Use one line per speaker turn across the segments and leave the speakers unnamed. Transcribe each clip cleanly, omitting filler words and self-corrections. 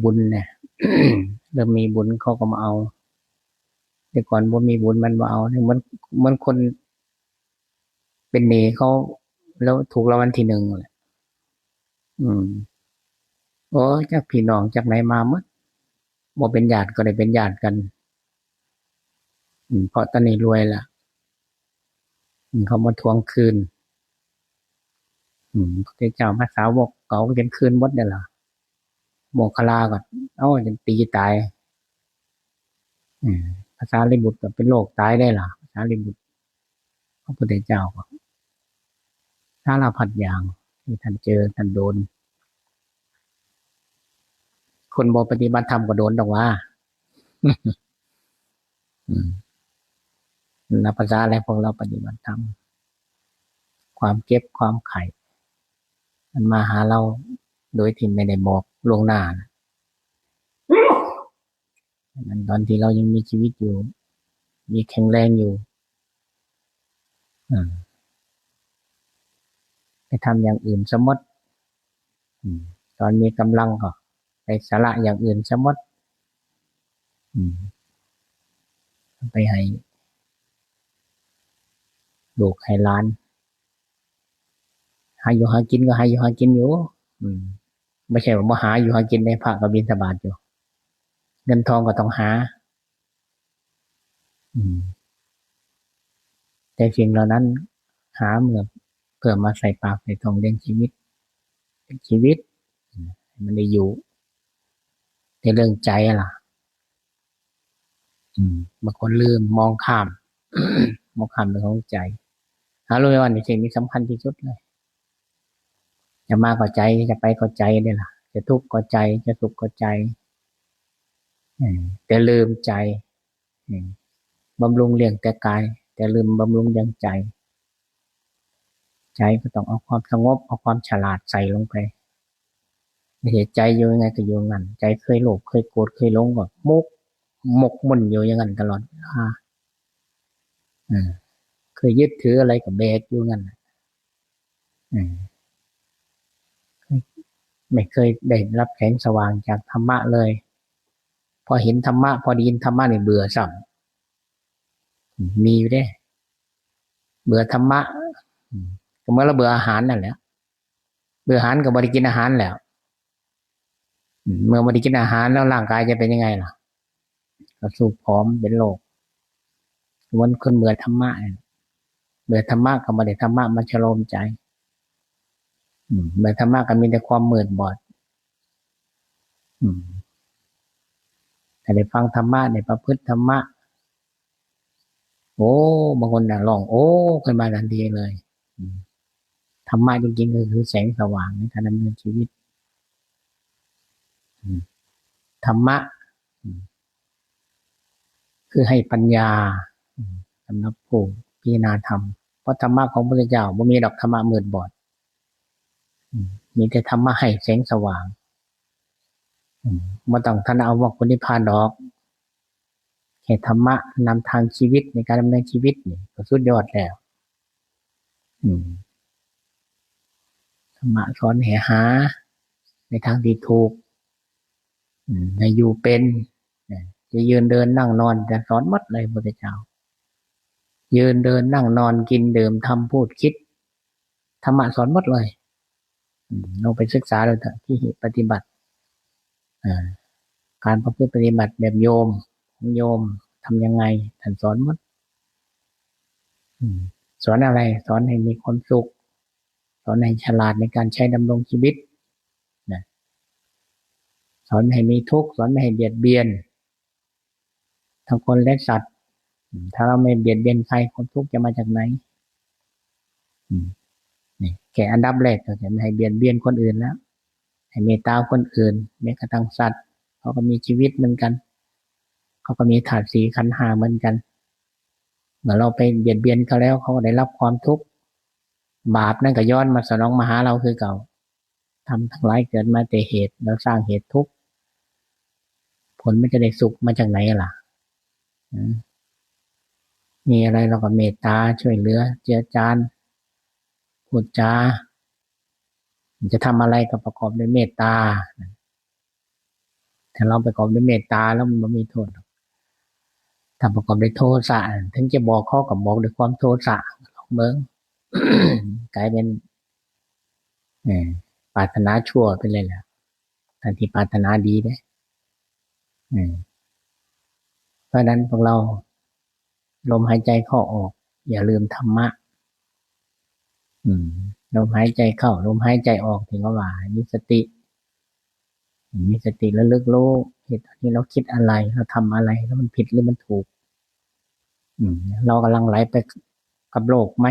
บุญเนี่ย เริ่มมีบุญเขาก็มาเอาแต่ก่อนบ่มีบุญมันมาเอาเนี่ยมันคนเป็นหนี้เขาแล้วถูกรางวัลที่หนึ่งเลยโอ้จากพี่น้องจากไหนมาหมดบ่เป็นญาติก็ได้เป็นญาติกันเพราะตอนนี้รวยละเขามาทวงคืนพระเจ้าพระสาวกเขาก็จะคืนหมดเนี่ยล่ะโมคคัลลาก็จะตีตายภาษาลิบุตรก็เป็นโรคตายได้ล่ะภาษาลิบุตรพระพุทธเจ้าก็สารพัดอย่างที่ท่านเจอท่านโดนคนบ่ปฏิบัติธรรมก็โดนดอกว่านับภาษาอะไรพวกเราปฏิบัติธรรมความเจ็บความไข้มันมาหาเราโดยที่ไม่ได้บอกล่วงหน้านะตอนที่เรายังมีชีวิตอยู่มีแข็งแรงอยู่ไปทำอย่างอื่นสมมติตอนมีกำลังก็ไปสละอย่างอื่นสมมติไปให้ลูกให้หลานหาอยู่หากินก็หาอยู่หากินอยู่ไม่ใช่ว่าบ่หาอยู่หากินในพระก็บิณฑบาตอยู่เงินทองก็ต้องหาแต่สิ่งเหล่านั้นหาเพื่อมาใส่ปากใส่ท้องเลี้ยงชีวิตเป็นชีวิตมันได้อยู่ในเรื่องใจล่ะบางคนลืมมองข้าม มองข้ามเรื่องของใจหารู้ไหมว่านี่สิ่งที่สำคัญที่สุดเลยจะมาก็ใจจะไปก็ใจเนี่ยล่ะจะทุกข์ก็ใจจะสุขก็ใจแต่ลืมใจบำรุงเลี้ยงแต่กายแต่ลืมบำรุงเลี้ยงใจใจก็ต้องเอาความสงบเอาความฉลาดใส่ลงไปไม่ใช่ใจอยู่ยังไงก็อยู่งั้นใจเคยโลภเคยโกรธเคยหลงก็หมกมุ่นอยู่อย่างนั้นตลอดเคยยึดถืออะไรกับเบสอยู่งั้นไม่เคยได้รับแสงสว่างจากธรรมะเลยพอเห็นธรรมะพอได้ยินธรรมะเนี่ยเบื่อซ้ำมีอยู่ได้เบื่อธรรมะก็เมื่อเราเบื่ออาหารนั่นแหละเบื่ออาหารกับบริกินอาหารแล้วเมื่อบริกินอาหารแล้วร่างกายจะเป็นยังไงล่ะก็สู้ผอมเป็นโรควันคนเบื่อธรรมะเบื่อธรรมะกับบ่ได้ธรรมะมาชโลมใจเบื่อธรรมะก็มีแต่ความมืดบอดแต่ได้ฟังธรรมะได้ประพฤติธรรมะโอ้บางคนร้องโอ้ขึ้นมาทันทีเลยธรรมะจริงๆก็คือแสงสว่างในการดำเนินชีวิตธรรมะคือให้ปัญญาสำหรับผู้พิจารณาธรรมเพราะธรรมะของพระพุทธเจ้าไม่มีดอกธรรมะมืดบอดมีแต่ธรรมะให้แสงสว่างไม่ต้องท่านเอาว่าคนนิพพานดอกแค่ธรรมะนำทางชีวิตในการดำเนินชีวิตนี่ก็สุดยอดแล้วธรรมะสอนให้หาในทางที่ถูกให้อยู่เป็นจะยืนเดินนั่งนอนจะสอนหมดเลยพระพุทธเจ้ายืนเดินนั่งนอนกินดื่มทำพูดคิดธรรมะสอนหมดเลยเราไปศึกษาเลยที่ปฏิบัติการประพฤติปฏิบัติแบบโยมทำยังไงท่านสอนหมดสอนอะไรสอนให้มีความสุขสอนให้ฉลาดในการใช้ดำรงชีวิตสอนให้มีทุกข์สอนไม่ให้เบียดเบียนทั้งคนและสัตว์ถ้าเราไม่เบียดเบียนใครความทุกข์จะมาจากไหนนี่แค่อันดับแรกก็จะไม่ให้เบียดเบียนคนอื่นแล้วให้เมตตาคนอื่นแม้กระทั่งสัตว์เขาก็มีชีวิตเหมือนกันเขาก็มีธาตุสี่ขันธ์ห้าเหมือนกันเมื่อเราไปเบียดเบียนเขาแล้วเขาก็ได้รับความทุกข์บาปนั่นก็ย้อนมาสนองมาหาเราคือเก่าทำทั้งหลายเกิดมาแต่เหตุเราสร้างเหตุทุกข์ผลมันจะได้สุขมาจากไหนล่ะมีอะไรเราก็เมตตาช่วยเหลือเจือจานพูดจาจะทำอะไรก็ประกอบด้วยเมตตา ถ้าเราประกอบด้วยเมตตาแล้วมันไม่มีโทษถ้าประกอบด้วยโทสะถึงจะบอกข้อกับบอกด้วยความโทสะลองเบิ้ง กลายเป็นปรารถนาชั่วไปเลยแหละทันที่ปรารถนาดีได้เพราะนั้นพวกเราลมหายใจเข้าออกอย่าลืมธรรมะลมหายใจเข้าลมหายใจออกถึงว่ามีสติระลึกรู้เหตุที่เราคิดอะไรเราทำอะไรแล้วมันผิดหรือมันถูกเรากำลังไหลไปกับโลกไหม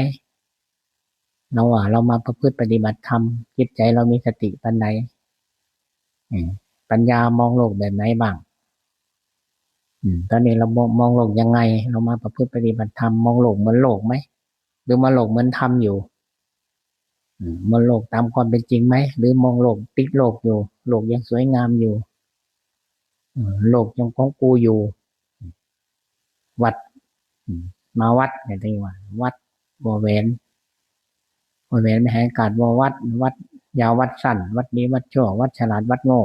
เรามาประพฤติปฏิบัติธรรมจิตใจเรามีสติปัญญาปัญญามองโลกแบบไหนบ้างตอนนี้เรามองโลกยังไงเรามาประพฤติปฏิบัติธรรมมองโลกเหมือนโลกไหมหรือมองโลกเหมือนธรรมอยู่มองโลกตามความเป็นจริงไหมหรือมองโลกติดโลกอยู่โลกยังสวยงามอยู่โลกยังของกูอยู่วัดมาวัดอย่างที่ว่าวัดวอแหวนไม่ให้การวัดยาววัดสั้นวัดนี้วัดชั่ววัดฉลาดวัดโง่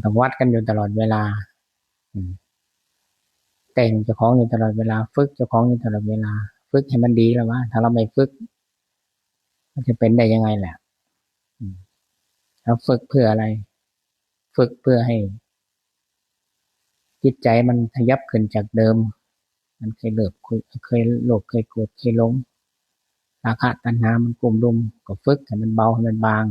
ต้องวัดกันอยู่ตลอดเวลาแต่งเจ้าของอยู่ตลอดเวลาฝึกเจ้าของอยู่ตลอดเวลาฝึกให้มันดีแล้วว่าถ้าเราไม่ฝึกมันจะเป็นได้ยังไงแหละเราฝึกเพื่ออะไรฝึกเพื่อให้จิตใจมันขยับขึ้นจากเดิมมันเคยโลภเคยโกรธเคยหลงราคะตัณหามันกลุ่มรุมก็ฝึกให้มันเบาให้มันบาง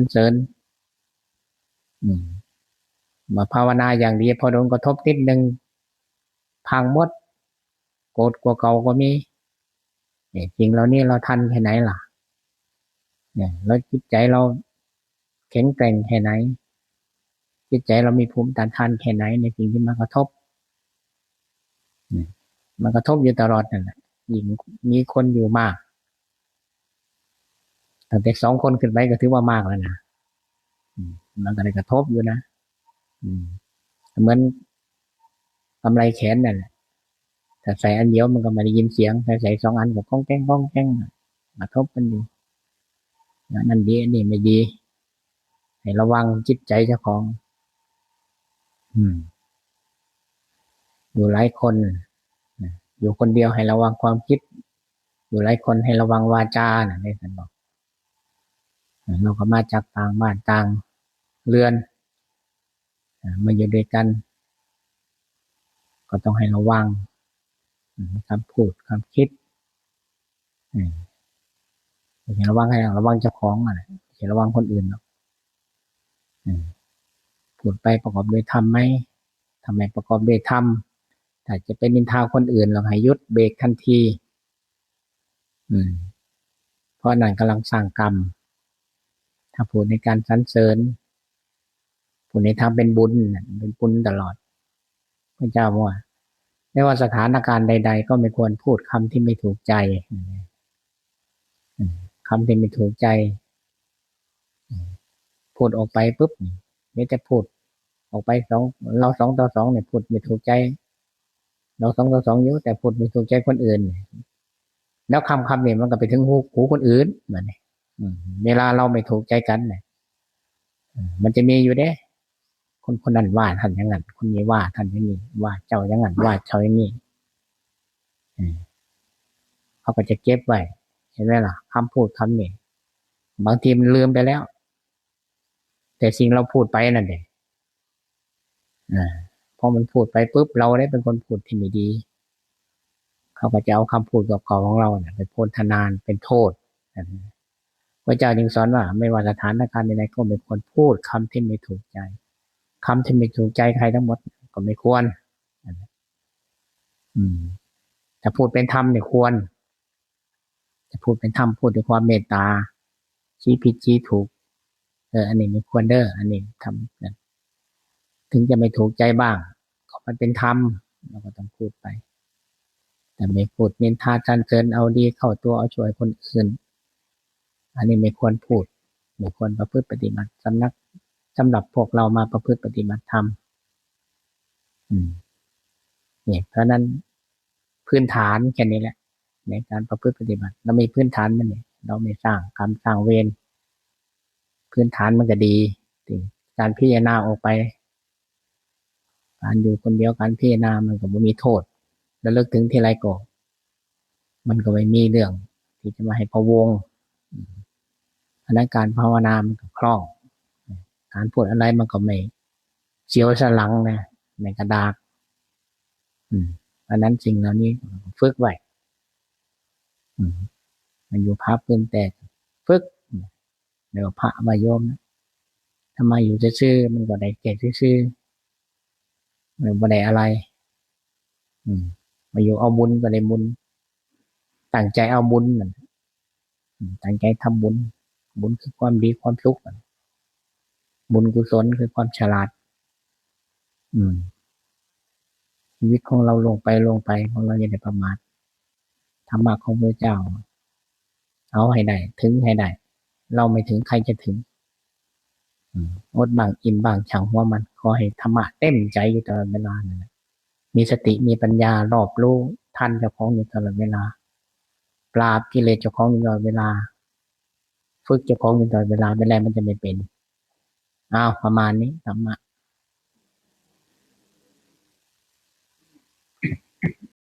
มันเสริญมาภาวนาอย่างดีพอโดนกระทบนิดนึงพังหมดโกรธกว่าเก่าก็มีจริงเรานี่เราทันแค่ไหนล่ะเนี่ยแล้วจิตใจเราแข็งแกร่งแค่ไหนจิตใจเรามีภูมิต้านทานแค่ไหนในสิ่งที่มากระทบมันกระทบอยู่ตลอดนั่นแหละยิ่งมีคนอยู่มากตั้งแต่2 คนขึ้นไปก็ถือว่ามากแล้วนะมันก็ได้กระทบอยู่นะเหมือนกำไรแขนนั่นแหละถ้าใส่อันเดียวมันก็ไม่ได้ยินเสียงถ้าใส่2 อันก็ก้องแก้งกระทบกันอยู่นั่นดีนี่ไม่ดีให้ระวังจิตใจเจ้าของอยู่หลายคนอยู่คนเดียวให้ระวังความคิดอยู่หลายคนให้ระวังวาจาในท่านบอกเราก็มาจากต่างบ้านต่างเรือนมาอยู่ด้วยกันก็ต้องให้ระวังคำพูดคำคิดอย่าระวังให้ระวังเจ้าของอย่าระวังคนอื่นหรอกพูดไปประกอบด้วยธรรมไหมทำไมประกอบด้วยธรรมถ้าจะเป็นนินทาคนอื่นเราให้หยุดเบรกทันทีเพราะนั่นกำลังสร้างกรรมถ้าพูดในการสรรเสริญพูดในทางเป็นบุญตลอดพระเจ้าว่าไม่ว่าสถานการณ์ใดๆก็ไม่ควรพูดคำที่ไม่ถูกใจคำที่ไม่ถูกใจพูดออกไปปุ๊บไม่จะพูดออกไปเรา2 ต่อ 2เนี่ยพูดไม่ถูกใจเรา2 ต่อ 2อยู่แต่พูดไม่ถูกใจคนอื่นแล้วคำเนี่ยมันก็ไปถึงหูคนอื่นเหมือนเวลาเราไม่ถูกใจกันเนี่ยมันจะมีอยู่เด้คนนั้นว่าท่านอย่างนั้นคนนี้ว่าท่านอย่างนี้ว่าเจ้าอย่างนั้นว่าเจ้าอย่างนี้เขาก็จะเก็บไว้เห็นไหมล่ะคำพูดคำนี้บางทีมันลืมไปแล้วแต่สิ่งเราพูดไปนั่นเองพอมันพูดไปปุ๊บเราได้เป็นคนพูดที่ไม่ดี เขาก็จะเอาคำพูดเก่าๆของเราเนี่ยไปโพลธนานเป็นโทษพระเจ้าจึงสอนว่าไม่ว่าสถานการณ์ใดๆก็ไม่ควรพูดคำที่ไม่ถูกใจคำที่ไม่ถูกใจใครทั้งหมดก็ไม่ควรถ้าพูดเป็นธรรมเนี่ยควรจะพูดเป็นธรรมพูดด้วยความเมตตาชี้ผิดชี้ถูกอันนี้ไม่ควรอันนี้ทำนะถึงจะไม่ถูกใจบ้างก็มันเป็นธรรมเราก็ต้องพูดไปแต่ไม่พูดนินทาจันเกินเอาดีเข้าตัวเอาช่วยคนอื่นอันนี้ไม่ควรพูดไม่ควรประพฤติปฏิบัติสำหรับพวกเรามาประพฤติปฏิบัติธรรมเนี่ยเพราะนั้นพื้นฐานแค่นี้แหละในการประพฤติปฏิบัติเรามีพื้นฐานมันเนี่ยเราไม่สร้างกรรมสร้างเวรพื้นฐานมันก็ดีการพิจารณาออกไปการอยู่คนเดียวการพิจารณามันก็ไม่มีโทษแล้วเลิกถึงที่ไรก็มันก็ไม่มีเรื่องที่จะมาให้พะวงเพราะนั้นการภาวนามันก็คล่องการพูดอะไรมันก็ไม่เสียวสลังนะในกระดาษเพราะนั้นสิ่งเหล่านี้ฝึกไว้มันอยู่ภาพพื้นแต่ฝึกเดี๋ยวพระมาโยมนะทำไมอยู่ซื่อมันก็ได้เก่ซื่อมันบ่ได้อะไรมาอยู่เอาบุญก็ได้บุญตั้งใจเอาบุญตั้งใจทำบุญบุญคือความดีความสุขบุญกุศลคือความฉลาดชีวิตของเราลงไปของเราอย่าได้ประมาทธรรมะของพระเจ้าเอาให้ได้ถึงให้ได้เราไม่ถึงใครจะถึงอดบางอิ่มบางฉังหัวมันขอให้ธรรมะเต็มใจอยู่ตลอดเวลานะมีสติมีปัญญารอบรู้ทันเจ้าของอยู่ตลอดเวลาปราบกิเลสเจ้าของอยู่ตลอดเวลาฝึกเจ้าของอยู่ตลอดเวลาเป็นไรมันจะไม่เป็นประมาณนี้ธรรมะ